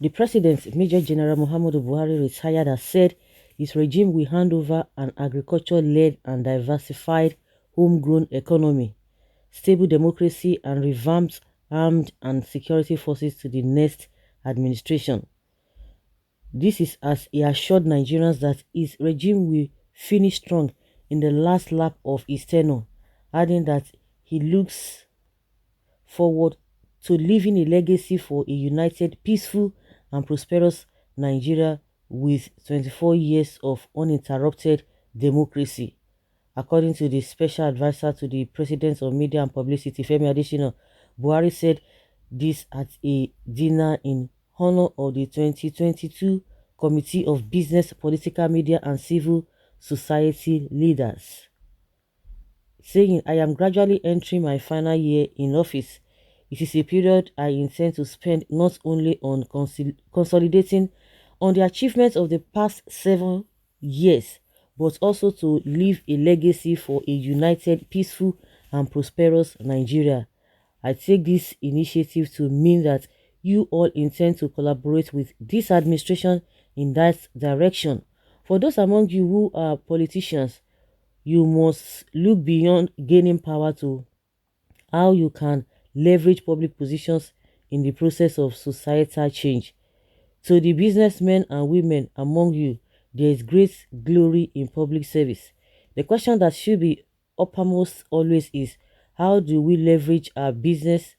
The president, Major General Muhammadu Buhari, retired, has said his regime will hand over an agriculture-led and diversified homegrown economy, stable democracy, and revamped armed and security forces to the next administration. This is as he assured Nigerians that his regime will finish strong in the last lap of his tenure, adding that he looks forward to leaving a legacy for a united, peaceful, and prosperous Nigeria with 24 years of uninterrupted democracy. According to the special advisor to the President on Media and Publicity, Femi Adesina, Buhari said this at a dinner in honor of the 2022 Committee of Business, Political Media and Civil Society Leaders, saying, "I am gradually entering my final year in office. It is a period I intend to spend not only on consolidating on the achievements of the past 7 years, but also to leave a legacy for a united, peaceful, and prosperous Nigeria. I take this initiative to mean that you all intend to collaborate with this administration in that direction. For those among you who are politicians, you must look beyond gaining power to how you can leverage public positions in the process of societal change. To the businessmen and women among you, there is great glory in public service. The question that should be uppermost always is, how do we leverage our business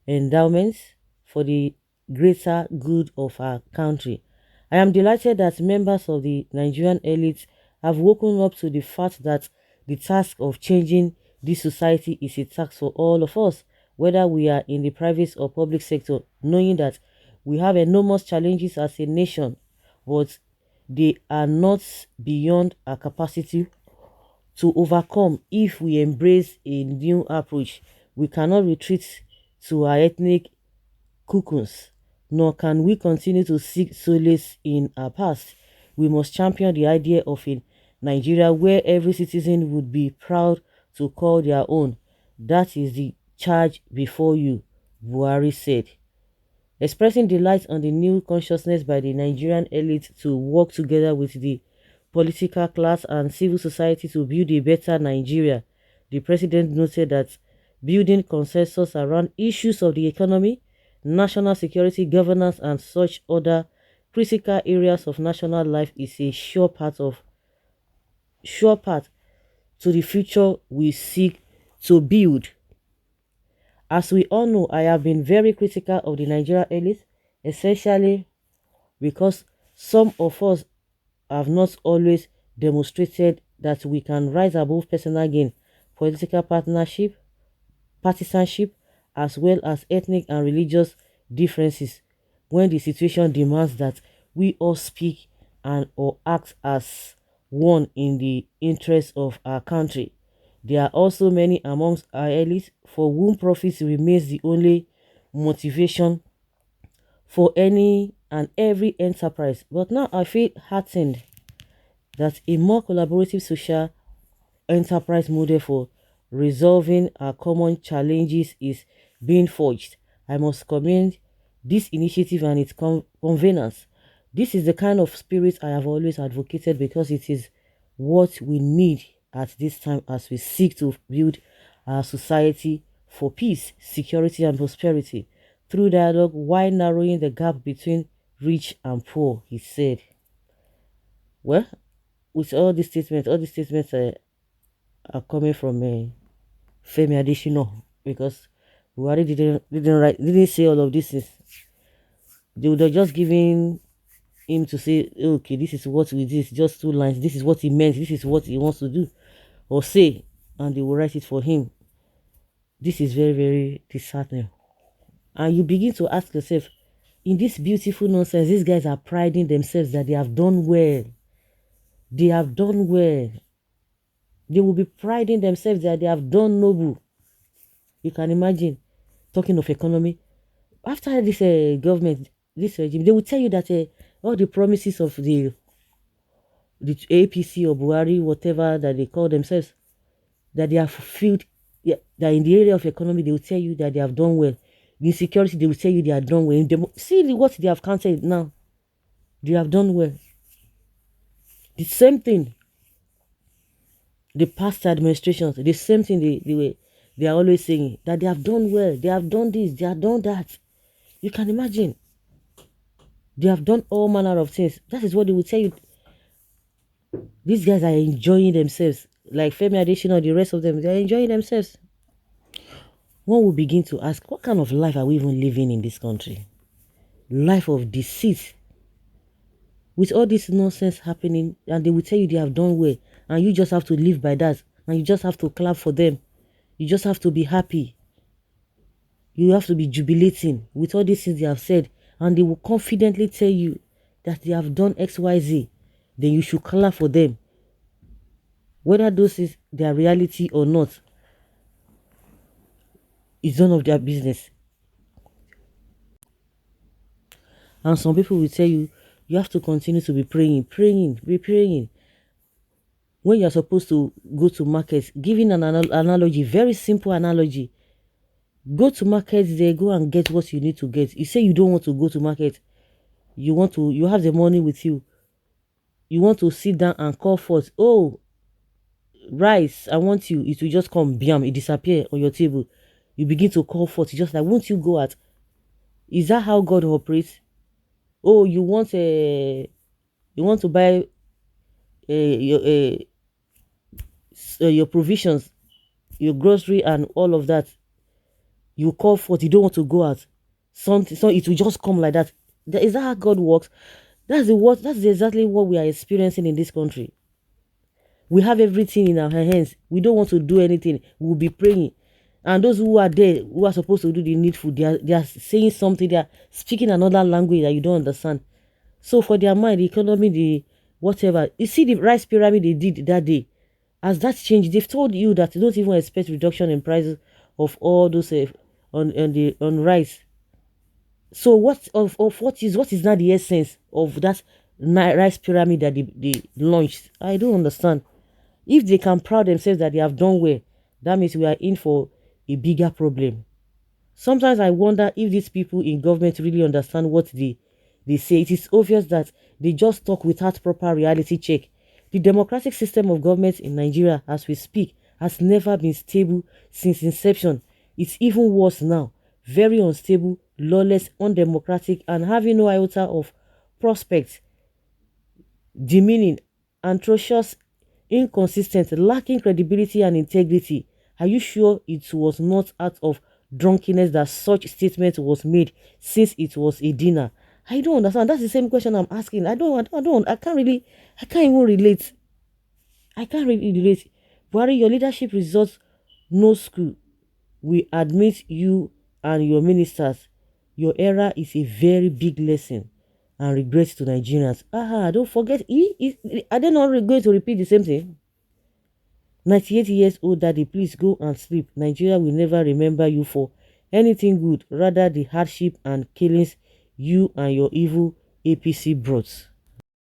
endowments for the greater good of our country? I am delighted that members of the Nigerian elite have woken up to the fact that the task of changing this society is a task for all of us, whether we are in the private or public sector, knowing that we have enormous challenges as a nation, but they are not beyond our capacity to overcome if we embrace a new approach. We cannot retreat to our ethnic cocoons, nor can we continue to seek solace in our past. We must champion the idea of a Nigeria where every citizen would be proud to call their own. That is the charge before you," Buhari said, expressing delight on the new consciousness by the Nigerian elite to work together with the political class and civil society to build a better Nigeria. The president noted that building consensus around issues of the economy, national security, governance, and such other critical areas of national life is a sure path to the future we seek to build. As we all know, I have been very critical of the Nigerian elite, essentially because some of us have not always demonstrated that we can rise above personal gain, political partisanship, as well as ethnic and religious differences when the situation demands that we all speak and or act as one in the interest of our country. There are also many amongst our elites for whom profits remains the only motivation for any and every enterprise. But now I feel heartened that a more collaborative social enterprise model for resolving our common challenges is being forged. I must commend this initiative and its conveners. This is the kind of spirit I have always advocated because it is what we need at this time as we seek to build our society for peace, security, and prosperity through dialogue while narrowing the gap between rich and poor, he said. Well, with all these statements are coming from Femi Adesina, because Buhari didn't say all of this. They would have just given him to say, okay, this is what we did, just 2 lines, this is what he meant, this is what he wants to do or say, and they will write it for him. This is very, very disheartening. And you begin to ask yourself, in this beautiful nonsense, these guys are priding themselves that they have done well. They have done well. They will be priding themselves that they have done noble. You can imagine, talking of economy. After this government, this regime, they will tell you that all the promises of the APC or Buhari, whatever that they call themselves, that they have fulfilled, yeah, that in the area of economy, they will tell you that they have done well. insecurity, they will tell you they are done well. See what they have counted now. They have done well. The same thing, the past administrations, the same thing they are always saying, that they have done well, they have done this, they have done that. You can imagine. They have done all manner of things. That is what they will tell you. These guys are enjoying themselves. Like Femi Adesina, the rest of them, they are enjoying themselves. One will begin to ask, what kind of life are we even living in this country? Life of deceit. With all this nonsense happening, and they will tell you they have done well, and you just have to live by that, and you just have to clap for them. You just have to be happy. You have to be jubilating with all these things they have said, and they will confidently tell you that they have done XYZ. Then you should clap for them. Whether those is their reality or not is none of their business. And some people will tell you, you have to continue to be praying, be praying. When you're supposed to go to markets, giving an analogy, very simple analogy. Go to markets there, go and get what you need to get. You say you don't want to go to market. You have the money with you. You want to sit down and call forth, oh, rice, I want you. It will just come, bam, it disappear on your table. You begin to call forth. You just like, won't you go at? Is that how God operates? Oh, you want to buy your provisions, your grocery and all of that. You call forth, you don't want to go out. Something, so it will just come like that. Is that how God works? That's exactly what we are experiencing in this country. We have everything in our hands. We don't want to do anything. We will be praying. And those who are there, who are supposed to do the needful, they are saying something, they are speaking another language that you don't understand. So for their mind, the economy, the whatever. You see the rice pyramid they did that day. As that changed, they've told you that they don't even expect reduction in prices of all those on rice. So what is now the essence of that rice pyramid that they launched? I don't understand. If they can proud themselves that they have done well, that means we are in for a bigger problem. Sometimes I wonder if these people in government really understand what they say. It is obvious that they just talk without proper reality check. The democratic system of government in Nigeria, as we speak, has never been stable since inception. It's even worse now. Very unstable, lawless, undemocratic, and having no iota of prospect. Demeaning, atrocious, inconsistent, lacking credibility and integrity. Are you sure it was not out of drunkenness that such statement was made, since it was a dinner? I don't understand. That's the same question I'm asking. I can't even relate. I can't really relate. Buhari, your leadership results no school. We admit you and your ministers. Your error is a very big lesson and regrets to Nigerians. Don't forget, are they not going to repeat the same thing? 98 years old daddy, please go and sleep. Nigeria will never remember you for anything good, rather the hardship and killings you and your evil APC brought.